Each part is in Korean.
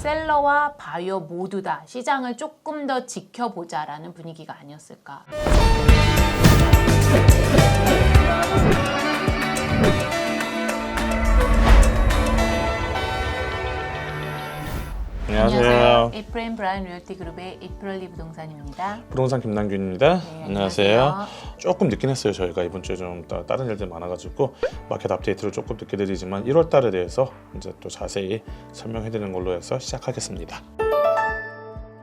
셀러와 바이어 모두 다 시장을 조금 더 지켜보자라는 분위기가 아니었을까. 안녕하세요. 에프레임 브라이언 리얼티 그룹의 이프럴리 부동산입니다. 부동산 김남균입니다. 네, 안녕하세요. 조금 늦긴 했어요. 저희가 이번 주에 좀 다른 일들 많아가지고 마켓 업데이트를 조금 늦게 드리지만 1월 달에 대해서 이제 또 자세히 설명해드리는 걸로 해서 시작하겠습니다.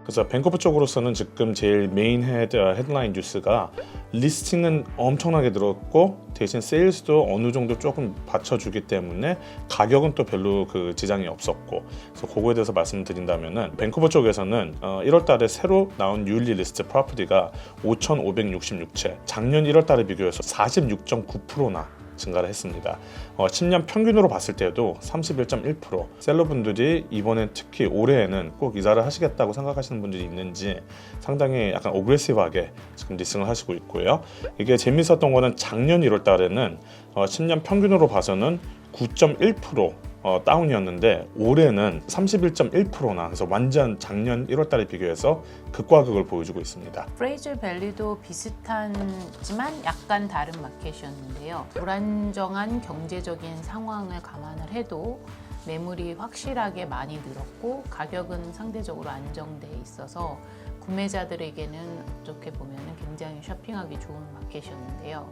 그래서 밴쿠버 쪽으로서는 지금 제일 메인 헤드라인 뉴스가 리스팅은 엄청나게 늘었고 대신 세일스도 어느 정도 조금 받쳐주기 때문에 가격은 또 별로 그 지장이 없었고, 그래서 그거에 대해서 말씀드린다면은 밴쿠버 쪽에서는 1월 달에 새로 나온 뉴리 리스트 프로퍼티가 5,566채, 작년 1월 달에 비교해서 46.9%나 증가를 했습니다. 10년 평균으로 봤을 때도 31.1%. 셀러분들이 이번에 특히 올해에는 꼭 이사를 하시겠다고 생각하시는 분들이 있는지 상당히 약간 오그레시브하게 지금 리스팅을 하시고 있고요. 이게 재밌었던 거는 작년 1월 달에는 10년 평균으로 봐서는 9.1% 다운이었는데 올해는 31.1%나, 그래서 완전 작년 1월 달에 비교해서 극과 극을 보여주고 있습니다. 프레이저 밸리도 비슷하지만 약간 다른 마켓이었는데요. 불안정한 경제적인 상황을 감안을 해도 매물이 확실하게 많이 늘었고 가격은 상대적으로 안정돼 있어서 구매자들에게는 어떻게 보면 굉장히 쇼핑하기 좋은 마켓이었는데요.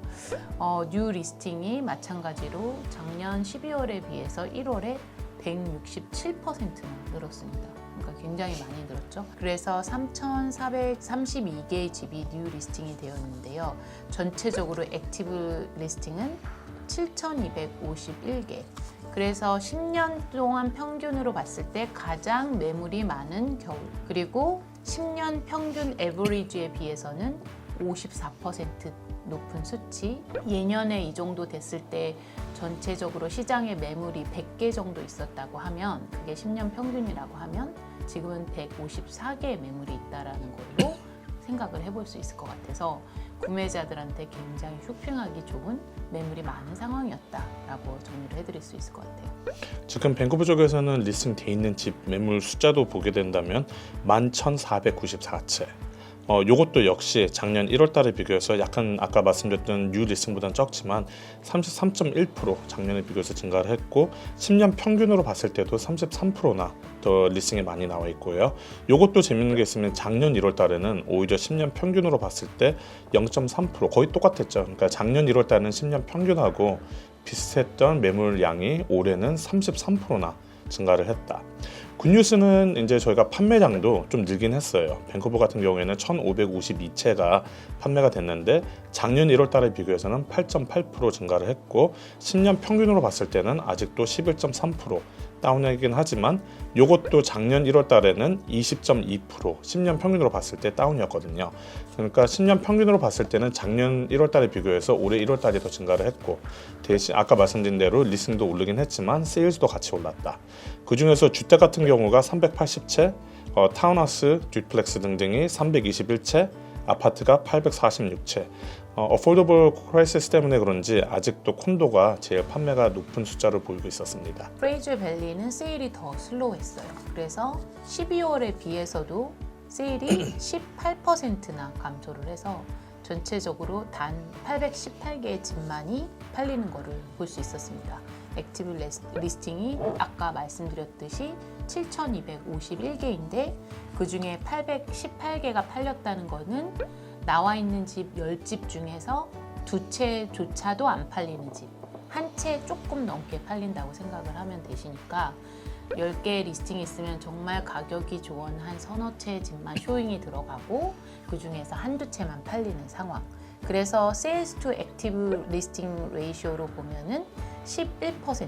뉴 리스팅이 마찬가지로 작년 12월에 비해서 1월에 167%나 늘었습니다. 그러니까 굉장히 많이 늘었죠. 그래서 3,432개의 집이 뉴 리스팅이 되었는데요. 전체적으로 액티브 리스팅은 7,251개. 그래서 10년 동안 평균으로 봤을 때 가장 매물이 많은 겨울, 그리고 10년 평균 에버리지에 비해서는 54% 높은 수치. 예년에 이 정도 됐을 때 전체적으로 시장에 매물이 100개 정도 있었다고 하면, 그게 10년 평균이라고 하면 지금은 154개의 매물이 있다라는 걸로 생각을 해볼 수 있을 것 같아서 구매자들한테 굉장히 쇼핑하기 좋은 매물이 많은 상황이었다라고 정리를 해드릴 수 있을 것 같아요. 지금 밴쿠버 쪽에서는 리스팅 돼 있는 집 매물 숫자도 보게 된다면 11,494채. 요것도 역시 작년 1월 달에 비교해서 약간 아까 말씀드렸던 뉴 리스팅보다는 적지만 33.1% 작년에 비교해서 증가를 했고, 10년 평균으로 봤을 때도 33%나 더 리스팅이 많이 나와 있고요. 요것도 재밌는 게 있으면 작년 1월 달에는 오히려 10년 평균으로 봤을 때 0.3% 거의 똑같았죠. 그러니까 작년 1월 달에는 10년 평균하고 비슷했던 매물량이 올해는 33%나 증가를 했다. 굿뉴스는 이제 저희가 판매량도 좀 늘긴 했어요. 밴쿠버 같은 경우에는 1,552채가 판매가 됐는데 작년 1월 달에 비교해서는 8.8% 증가를 했고, 10년 평균으로 봤을 때는 아직도 11.3% 다운이긴 하지만 이것도 작년 1월 달에는 20.2%, 10년 평균으로 봤을 때 다운이었거든요. 그러니까 10년 평균으로 봤을 때는 작년 1월 달에 비교해서 올해 1월 달이 더 증가를 했고, 대신 아까 말씀드린 대로 리스팅도 오르긴 했지만 세일즈도 같이 올랐다. 그 중에서 주택 같은 경우가 380채, 타운하우스, 듀플렉스 등등이 321채, 아파트가 846채. 어포더블 크라이시스 때문에 그런지 아직도 콘도가 제일 판매가 높은 숫자를 보이고 있었습니다. 프레이저 밸리는 세일이 더 슬로우했어요. 그래서 12월에 비해서도 세일이 18%나 감소를 해서 전체적으로 단 818개의 집만이 팔리는 것을 볼 수 있었습니다. 액티브 리스팅이 아까 말씀드렸듯이 7,251개인데 그 중에 818개가 팔렸다는 것은 나와 있는 집 10집 중에서 2채조차도 안 팔리는 집, 한 채 조금 넘게 팔린다고 생각을 하면 되시니까 10개의 리스팅이 있으면 정말 가격이 좋은 한 서너 채의 집만 쇼잉이 들어가고 그 중에서 한두 채만 팔리는 상황. 그래서 세일스 투 액티브 리스팅 레이쇼로 보면은 11%.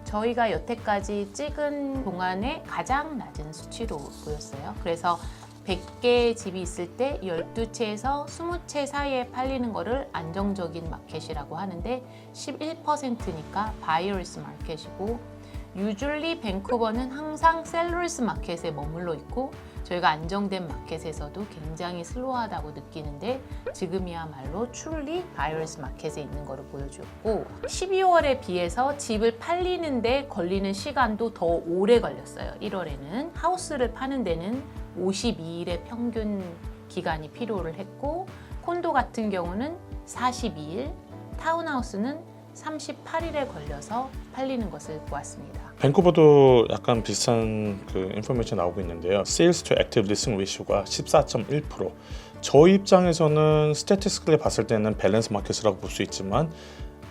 저희가 여태까지 찍은 동안에 가장 낮은 수치로 보였어요. 그래서 100개의 집이 있을 때 12채에서 20채 사이에 팔리는 거를 안정적인 마켓이라고 하는데 11%니까 바이어스 마켓이고, 유줄리 밴쿠버는 항상 셀러스 마켓에 머물러 있고 저희가 안정된 마켓에서도 굉장히 슬로우하다고 느끼는데 지금이야말로 출리 바이어스 마켓에 있는 것을 보여주었고 12월에 비해서 집을 팔리는데 걸리는 시간도 더 오래 걸렸어요. 1월에는 하우스를 파는 데는 52일의 평균 기간이 필요를 했고 콘도 같은 경우는 42일, 타운하우스는 38일에 걸려서 팔리는 것을 보았습니다. 밴쿠버도 약간 비슷한 그 인포메이션 나오고 있는데요. Sales to Active Listing Ratio가 14.1%. 저희 입장에서는 스태티스틱ally 봤을 때는 밸런스 마켓이라고 볼 수 있지만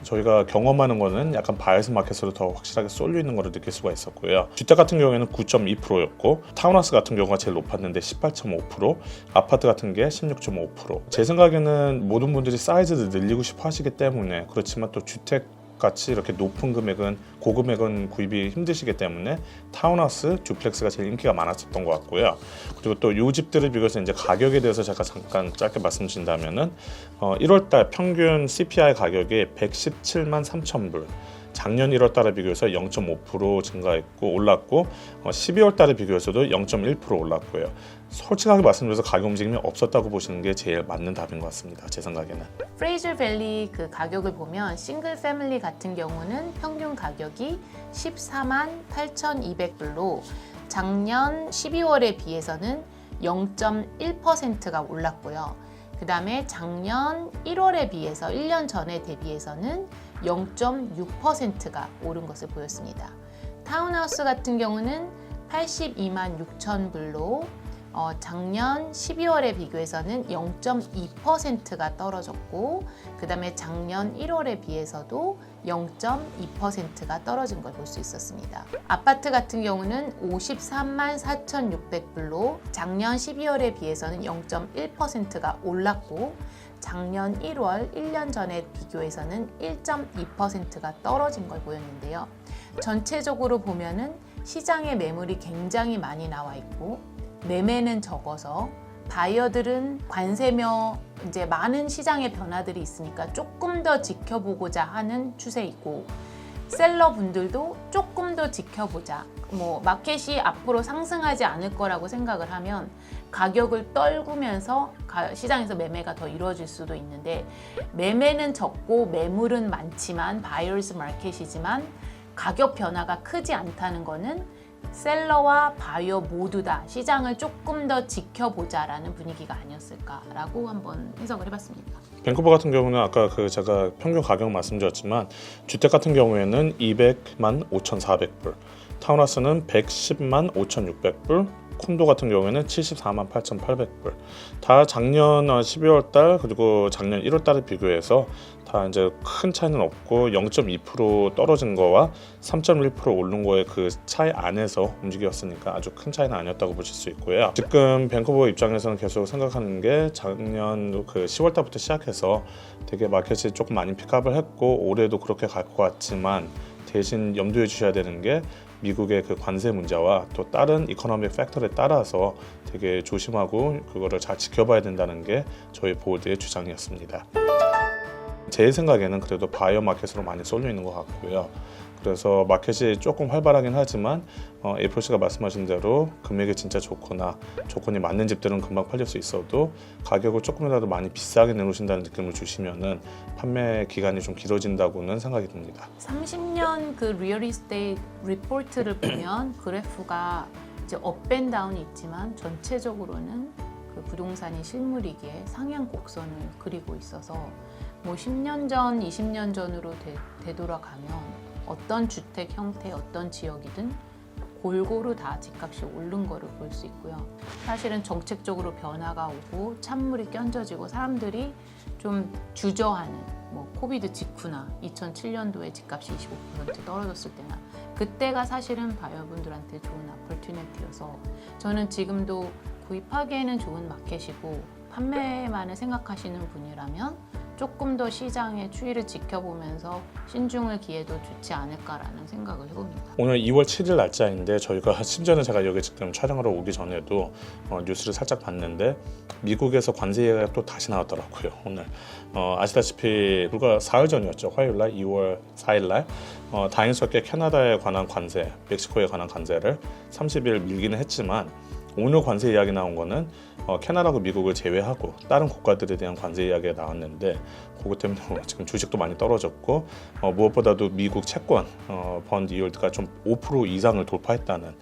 저희가 경험하는 거는 약간 바이어스 마켓으로 더 확실하게 쏠려 있는 거를 느낄 수가 있었고요. 주택 같은 경우에는 9.2%였고 타운하우스 같은 경우가 제일 높았는데 18.5%, 아파트 같은 게 16.5%. 제 생각에는 모든 분들이 사이즈를 늘리고 싶어 하시기 때문에 그렇지만 또 주택 같이 이렇게 높은 금액은 고금액은 구입이 힘드시기 때문에 타운하우스, 듀플렉스가 제일 인기가 많았었던 것 같고요. 그리고 또 이 집들을 비교해서 이제 가격에 대해서 제가 잠깐 짧게 말씀드린다면은 1월달 평균 CPI 가격이 117만 3천 불. 작년 1월 달에 비교해서 0.5% 증가했고 올랐고 12월 달에 비교해서도 0.1% 올랐고요. 솔직하게 말씀드려서 가격 움직임이 없었다고 보시는 게 제일 맞는 답인 것 같습니다. 제 생각에는. 프레이저 밸리 그 가격을 보면 싱글 패밀리 같은 경우는 평균 가격이 14만 8,200불로 작년 12월에 비해서는 0.1%가 올랐고요. 그 다음에 작년 1월에 비해서 1년 전에 대비해서는 0.6%가 오른 것을 보였습니다. 타운하우스 같은 경우는 82만 6천 불로 작년 12월에 비교해서는 0.2%가 떨어졌고 그 다음에 작년 1월에 비해서도 0.2%가 떨어진 걸 볼 수 있었습니다. 아파트 같은 경우는 53만 4,600불로 작년 12월에 비해서는 0.1%가 올랐고 작년 1월 1년 전에 비교해서는 1.2%가 떨어진 걸 보였는데요. 전체적으로 보면은 시장에 매물이 굉장히 많이 나와 있고 매매는 적어서 바이어들은 관세며 이제 많은 시장의 변화들이 있으니까 조금 더 지켜보고자 하는 추세이고 셀러 분들도 조금 더 지켜보자. 마켓이 앞으로 상승하지 않을 거라고 생각을 하면 가격을 떨구면서 시장에서 매매가 더 이루어질 수도 있는데 매매는 적고 매물은 많지만 바이어스 마켓이지만 가격 변화가 크지 않다는 거는 셀러와 바이어 모두 다 시장을 조금 더 지켜보자라는 분위기가 아니었을까라고 한번 해석을 해봤습니다. 밴쿠버 같은 경우는 아까 제가 평균 가격 말씀드렸지만 주택 같은 경우에는 200만 5,400불, 타운하우스는 110만 5,600불, 콘도 같은 경우에는 74만 8,800불. 다 작년 12월 달 그리고 작년 1월 달에 비교해서 다 이제 큰 차이는 없고 0.2% 떨어진 거와 3.1% 오른 거의 그 차이 안에서 움직였으니까 아주 큰 차이는 아니었다고 보실 수 있고요. 지금 밴쿠버 입장에서는 계속 생각하는 게 작년 그 10월 달부터 시작해서 되게 마켓이 조금 많이 픽업을 했고 올해도 그렇게 갈 것 같지만 대신 염두해 주셔야 되는 게 미국의 그 관세 문제와 또 다른 이코노믹 팩터에 따라서 되게 조심하고 그거를 잘 지켜봐야 된다는 게 저희 보드의 주장이었습니다. 제 생각에는 그래도 바이어 마켓으로 많이 쏠려 있는 것 같고요. 그래서 마켓이 조금 활발하긴 하지만 에이프릴 씨가 말씀하신 대로 금액이 진짜 좋거나 조건이 맞는 집들은 금방 팔릴 수 있어도 가격을 조금이라도 많이 비싸게 내놓으신다는 느낌을 주시면은 판매 기간이 좀 길어진다고는 생각이 듭니다. 30년 그 리얼 이스테이트 리포트를 보면 그래프가 이제 업앤다운이 있지만 전체적으로는 그 부동산이 실물이기에 상향 곡선을 그리고 있어서 10년 전, 20년 전으로 되돌아가면 어떤 주택 형태, 어떤 지역이든 골고루 다 집값이 오른 거를 볼 수 있고요. 사실은 정책적으로 변화가 오고 찬물이 끼얹어지고 사람들이 좀 주저하는 코비드 직후나 2007년도에 집값이 25% 떨어졌을 때나 그때가 사실은 바이어분들한테 좋은 어퍼튜니티여서 저는 지금도 구입하기에는 좋은 마켓이고 판매만을 생각하시는 분이라면 조금 더 시장의 추이를 지켜보면서 신중을 기해도 좋지 않을까라는 생각을 해봅니다. 오늘 2월 7일 날짜인데 저희가 심지어는 제가 여기 지금 촬영하러 오기 전에도 뉴스를 살짝 봤는데 미국에서 관세 얘기가 또 다시 나왔더라고요. 오늘 아시다시피 불과 4일 전이었죠. 화요일날 2월 4일날 다행스럽게 캐나다에 관한 관세, 멕시코에 관한 관세를 30일 밀기는 했지만 오늘 관세 이야기 나온 거는 캐나다하고 미국을 제외하고 다른 국가들에 대한 관세 이야기가 나왔는데 그것 때문에 지금 주식도 많이 떨어졌고 무엇보다도 미국 채권 펀드 이율드가 좀 5% 이상을 돌파했다는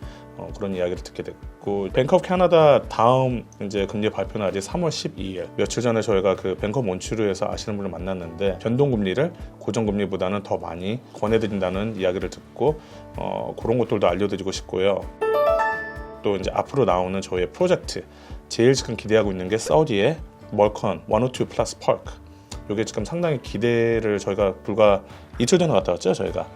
그런 이야기를 듣게 됐고 뱅크 오브 캐나다 다음 이제 금리 발표 날이 3월 12일 며칠 전에 저희가 그 뱅크 오브 몬트리올에서 아시는 분을 만났는데 변동금리를 고정금리보다는 더 많이 권해드린다는 이야기를 듣고 그런 것들도 알려드리고 싶고요. 또 이제 앞으로 나오는 저희의 프로젝트 제일 지금 기대하고 있는 게 사우디의 멀컨 102 플러스 파크. 이게 지금 상당히 기대를 저희가 불과 이틀 전에 갔다 왔죠 저희가.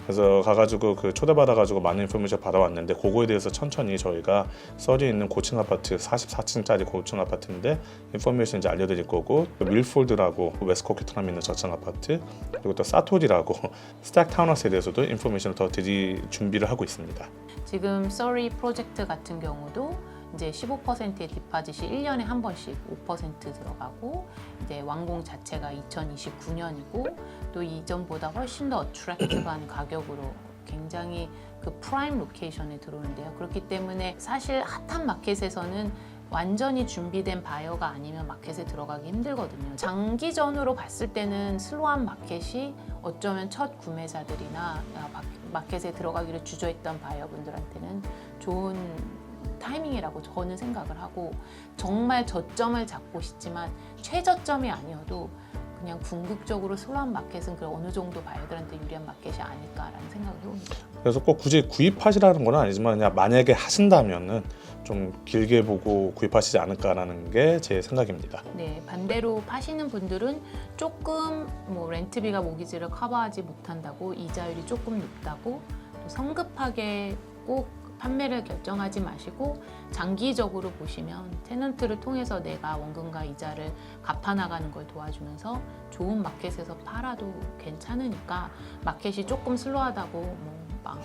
그래서 가가지고 그 초대받아가지고 많은 인포메이션 받아왔는데 그거에 대해서 천천히 저희가 사우디에 있는 고층 아파트 44층짜리 고층 아파트인데 인포메이션 이제 알려드릴 거고 윌폴드라고 웨스코키트람에 있는 저층 아파트 그리고 또 사토디라고 스택 타운하우스에 대해서도 인포메이션을 더 드릴 준비를 하고 있습니다. 지금 서리 프로젝트 같은 경우도 이제 15%의 디파짓이 1년에 한 번씩 5% 들어가고 이제 완공 자체가 2029년이고 또 이전보다 훨씬 더 어트랙티브한 가격으로 굉장히 그 프라임 로케이션에 들어오는데요. 그렇기 때문에 사실 핫한 마켓에서는 완전히 준비된 바이어가 아니면 마켓에 들어가기 힘들거든요. 장기전으로 봤을 때는 슬로한 마켓이 어쩌면 첫 구매자들이나 마켓에 들어가기를 주저했던 바이어분들한테는 좋은 타이밍이라고 저는 생각을 하고 정말 저점을 잡고 싶지만 최저점이 아니어도 그냥 궁극적으로 슬로한 마켓은 그 어느 정도 바이어들한테 유리한 마켓이 아닐까라는 생각을 해봅니다. 그래서 꼭 굳이 구입하시라는 건 아니지만 그냥 만약에 하신다면은 좀 길게 보고 구입하시지 않을까라는 게 제 생각입니다. 네, 반대로 파시는 분들은 조금 렌트비가 모기지를 커버하지 못한다고 이자율이 조금 높다고 또 성급하게 꼭 판매를 결정하지 마시고 장기적으로 보시면 테넌트를 통해서 내가 원금과 이자를 갚아나가는 걸 도와주면서 좋은 마켓에서 팔아도 괜찮으니까 마켓이 조금 슬로하다고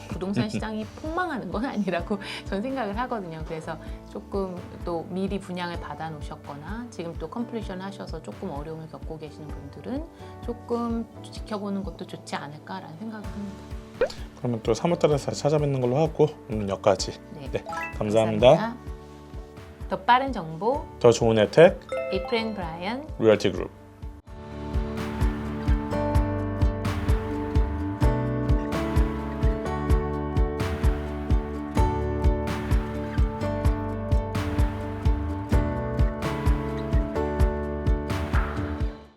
부동산 시장이 폭망하는 건 아니라고 저는 생각을 하거든요. 그래서 조금 또 미리 분양을 받아 놓으셨거나 지금 또 컴플리션 하셔서 조금 어려움을 겪고 계시는 분들은 조금 지켜보는 것도 좋지 않을까라는 생각을 합니다. 그러면 또 3월달에 다시 찾아뵙는 걸로 하고 오늘 여기까지. 네, 감사합니다. 더 빠른 정보 더 좋은 혜택 에이프렌 브라이언 리얼티 그룹.